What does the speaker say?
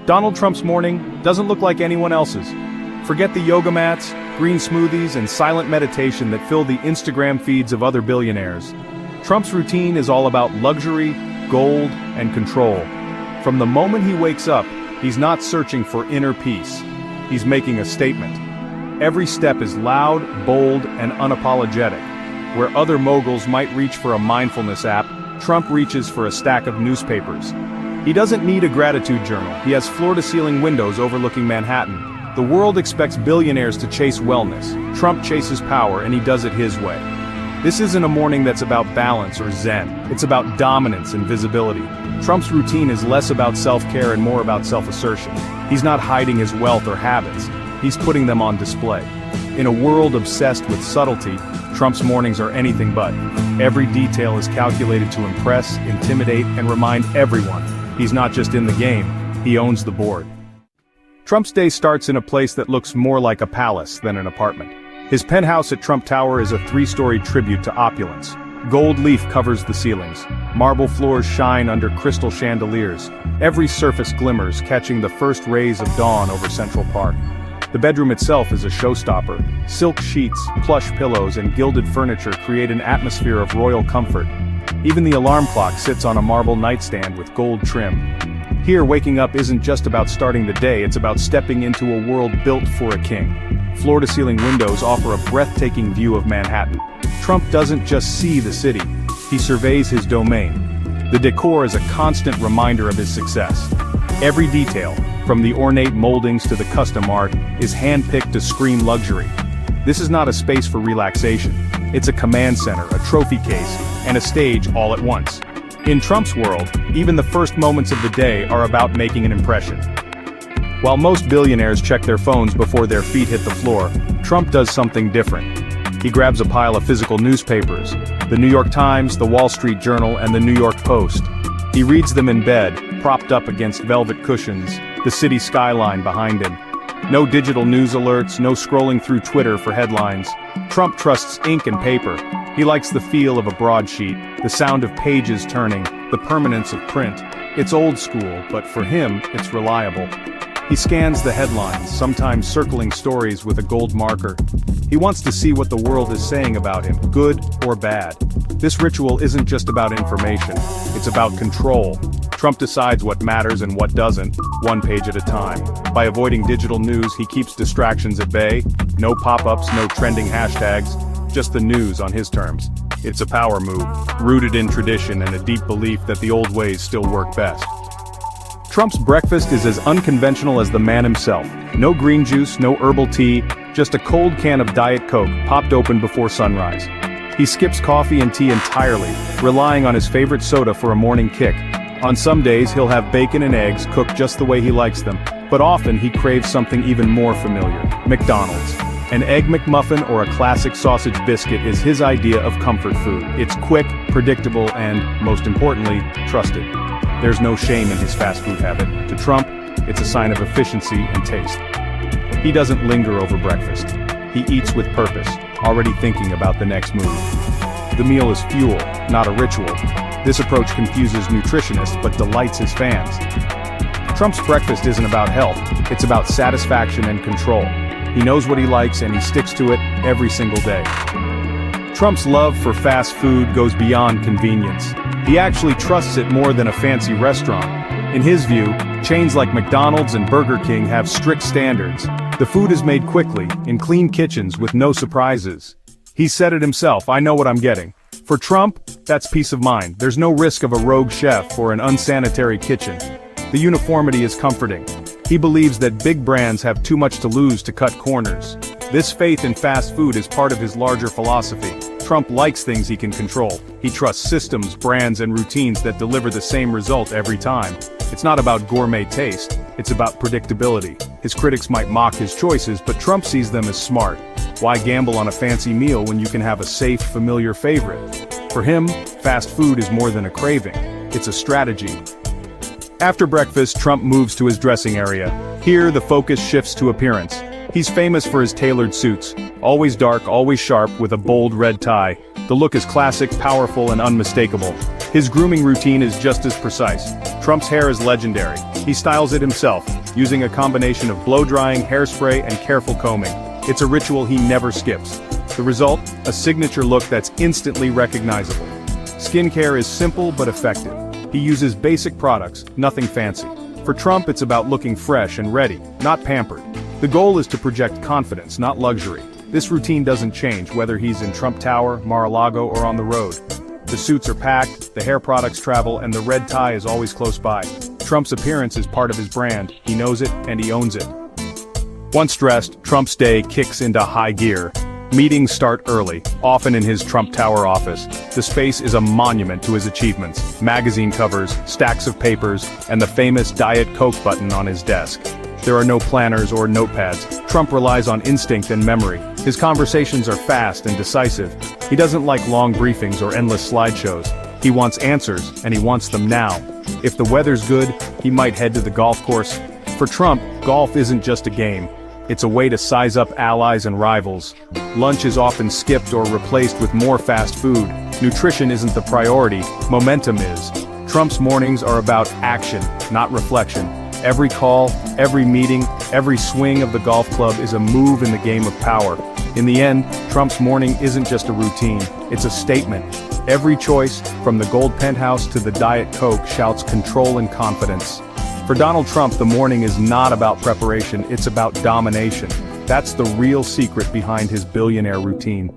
Donald Trump's morning doesn't look like anyone else's. Forget the yoga mats, green smoothies, and silent meditation that fill the Instagram feeds of other billionaires. Trump's routine is all about luxury, gold, and control. From the moment he wakes up, he's not searching for inner peace. He's making a statement. Every step is loud, bold, and unapologetic. Where other moguls might reach for a mindfulness app, Trump reaches for a stack of newspapers. He doesn't need a gratitude journal. He has floor-to-ceiling windows overlooking Manhattan. The world expects billionaires to chase wellness. Trump chases power, and he does it his way. This isn't a morning that's about balance or zen. It's about dominance and visibility. Trump's routine is less about self-care and more about self-assertion. He's not hiding his wealth or habits. He's putting them on display. In a world obsessed with subtlety, Trump's mornings are anything but. Every detail is calculated to impress, intimidate, and remind everyone he's not just in the game, he owns the board. Trump's day starts in a place that looks more like a palace than an apartment. His penthouse at Trump Tower is a 3-story tribute to opulence. Gold leaf covers the ceilings. Marble floors shine under crystal chandeliers. Every surface glimmers, catching the first rays of dawn over Central Park. The bedroom itself is a showstopper. Silk sheets, plush pillows, and gilded furniture create an atmosphere of royal comfort. Even the alarm clock sits on a marble nightstand with gold trim. Here, waking up isn't just about starting the day, it's about stepping into a world built for a king. Floor-to-ceiling windows offer a breathtaking view of Manhattan. Trump doesn't just see the city, he surveys his domain. The decor is a constant reminder of his success. Every detail, from the ornate moldings to the custom art, is handpicked to scream luxury. This is not a space for relaxation. It's a command center, a trophy case, and a stage all at once. In Trump's world, even the first moments of the day are about making an impression. While most billionaires check their phones before their feet hit the floor, Trump does something different. He grabs a pile of physical newspapers, the New York Times, the Wall Street Journal, and the New York Post. He reads them in bed, propped up against velvet cushions, the city skyline behind him. No digital news alerts, no scrolling through Twitter for headlines. Trump trusts ink and paper. He likes the feel of a broadsheet, the sound of pages turning, the permanence of print. It's old school, but for him, it's reliable. He scans the headlines, sometimes circling stories with a gold marker. He wants to see what the world is saying about him, good or bad. This ritual isn't just about information, it's about control. Trump decides what matters and what doesn't, one page at a time. By avoiding digital news, he keeps distractions at bay. No pop-ups, no trending hashtags, just the news on his terms. It's a power move, rooted in tradition and a deep belief that the old ways still work best. Trump's breakfast is as unconventional as the man himself. No green juice, no herbal tea, just a cold can of Diet Coke popped open before sunrise. He skips coffee and tea entirely, relying on his favorite soda for a morning kick. On some days he'll have bacon and eggs cooked just the way he likes them, but often he craves something even more familiar, McDonald's. An Egg McMuffin or a classic sausage biscuit is his idea of comfort food. It's quick, predictable, and, most importantly, trusted. There's no shame in his fast food habit. To Trump, it's a sign of efficiency and taste. He doesn't linger over breakfast. He eats with purpose, already thinking about the next move. The meal is fuel, not a ritual. This approach confuses nutritionists but delights his fans. Trump's breakfast isn't about health, it's about satisfaction and control. He knows what he likes and he sticks to it every single day. Trump's love for fast food goes beyond convenience. He actually trusts it more than a fancy restaurant. In his view, chains like McDonald's and Burger King have strict standards. The food is made quickly, in clean kitchens with no surprises. He said it himself, "I know what I'm getting." For Trump, that's peace of mind. There's no risk of a rogue chef or an unsanitary kitchen. The uniformity is comforting. He believes that big brands have too much to lose to cut corners. This faith in fast food is part of his larger philosophy. Trump likes things he can control. He trusts systems, brands, and routines that deliver the same result every time. It's not about gourmet taste, it's about predictability. His critics might mock his choices, but Trump sees them as smart. Why gamble on a fancy meal when you can have a safe, familiar favorite? For him, fast food is more than a craving. It's a strategy. After breakfast, Trump moves to his dressing area. Here, the focus shifts to appearance. He's famous for his tailored suits. Always dark, always sharp, with a bold red tie. The look is classic, powerful, and unmistakable. His grooming routine is just as precise. Trump's hair is legendary. He styles it himself. using a combination of blow-drying, hairspray, and careful combing. It's a ritual he never skips. The result? A signature look that's instantly recognizable. Skincare is simple but effective. He uses basic products, nothing fancy. For Trump, it's about looking fresh and ready, not pampered. The goal is to project confidence, not luxury. This routine doesn't change whether he's in Trump Tower, Mar-a-Lago, or on the road. The suits are packed, the hair products travel, and the red tie is always close by. Trump's appearance is part of his brand. He knows it, and he owns it. Once dressed, Trump's day kicks into high gear. Meetings start early, often in his Trump Tower office. The space is a monument to his achievements. Magazine covers, stacks of papers, and the famous Diet Coke button on his desk. There are no planners or notepads. Trump relies on instinct and memory. His conversations are fast and decisive. He doesn't like long briefings or endless slideshows. He wants answers, and he wants them now. If the weather's good, he might head to the golf course. For Trump, golf isn't just a game. It's a way to size up allies and rivals. Lunch is often skipped or replaced with more fast food. Nutrition isn't the priority, momentum is. Trump's mornings are about action, not reflection. Every call, every meeting, every swing of the golf club is a move in the game of power. In the end, Trump's morning isn't just a routine, it's a statement. Every choice, from the gold penthouse to the Diet Coke, shouts control and confidence. For Donald Trump, the morning is not about preparation, it's about domination. That's the real secret behind his billionaire routine.